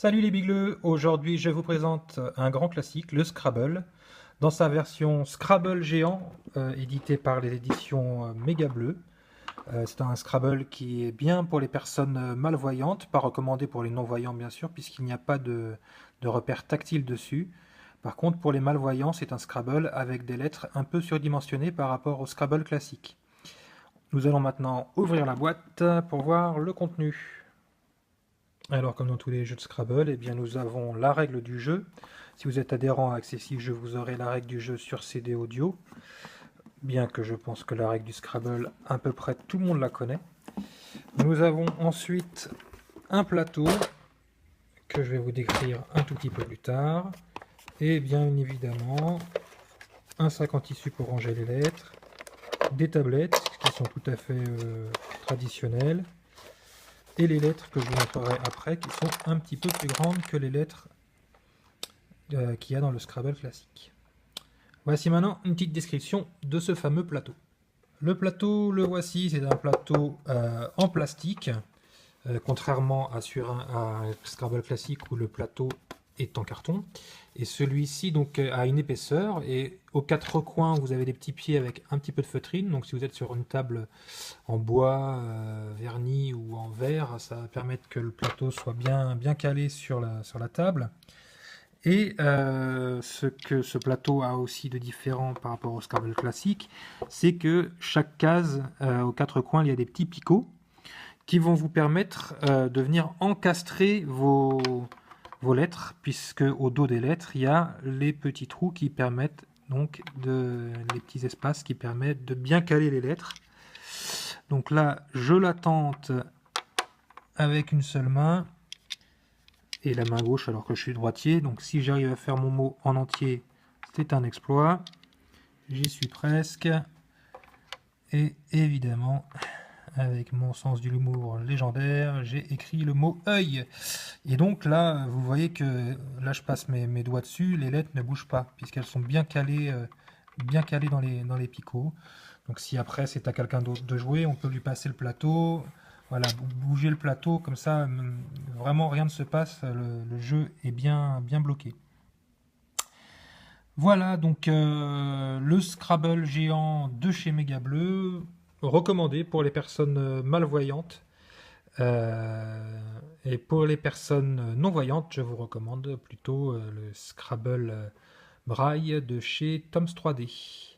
Salut les bigleux, aujourd'hui je vous présente un grand classique, le Scrabble, dans sa version Scrabble géant, édité par les éditions Méga Bleu. C'est un Scrabble qui est bien pour les personnes malvoyantes, pas recommandé pour les non-voyants bien sûr, puisqu'il n'y a pas de repère tactile dessus. Par contre, pour les malvoyants, c'est un Scrabble avec des lettres un peu surdimensionnées par rapport au Scrabble classique. Nous allons maintenant ouvrir la boîte pour voir le contenu. Alors, comme dans tous les jeux de Scrabble, eh bien, nous avons la règle du jeu. Si vous êtes adhérent à Accessif Jeux, vous aurez la règle du jeu sur CD audio. Bien que je pense que la règle du Scrabble, à peu près tout le monde la connaît. Nous avons ensuite un plateau que je vais vous décrire un tout petit peu plus tard. Et bien évidemment, un sac en tissu pour ranger les lettres. Des tablettes qui sont tout à fait traditionnelles. Et les lettres que je vous montrerai après qui sont un petit peu plus grandes que les lettres qu'il y a dans le Scrabble classique. Voici maintenant une petite description de ce fameux plateau. Le plateau, le voici, c'est un plateau en plastique, contrairement sur un Scrabble classique où le plateau est en carton. Et celui-ci donc a une épaisseur et aux quatre coins vous avez des petits pieds avec un petit peu de feutrine. Donc si vous êtes sur une table en bois, verni ou en verre, ça va permettre que le plateau soit bien calé sur la table. Et ce que ce plateau a aussi de différent par rapport au Scrabble classique, c'est que chaque case, aux quatre coins, il y a des petits picots qui vont vous permettre de venir encastrer vos lettres, puisque au dos des lettres, il y a les petits trous qui permettent donc les petits espaces qui permettent de bien caler les lettres. Donc là, je la tente avec une seule main et la main gauche alors que je suis droitier. Donc si j'arrive à faire mon mot en entier, c'est un exploit. J'y suis presque. Et évidemment, avec mon sens de l'humour légendaire, j'ai écrit le mot œil. Et donc là, vous voyez que là, je passe mes doigts dessus, les lettres ne bougent pas, puisqu'elles sont bien calées dans les picots. Donc si après c'est à quelqu'un d'autre de jouer, on peut lui passer le plateau. Voilà, bouger le plateau, comme ça, vraiment rien ne se passe, le jeu est bien bloqué. Voilà donc le Scrabble géant de chez Méga Bleu, recommandé pour les personnes malvoyantes. Et pour les personnes non-voyantes, je vous recommande plutôt le Scrabble Braille de chez Toms 3D.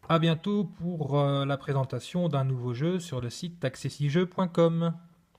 A bientôt pour la présentation d'un nouveau jeu sur le site accessijeux.com.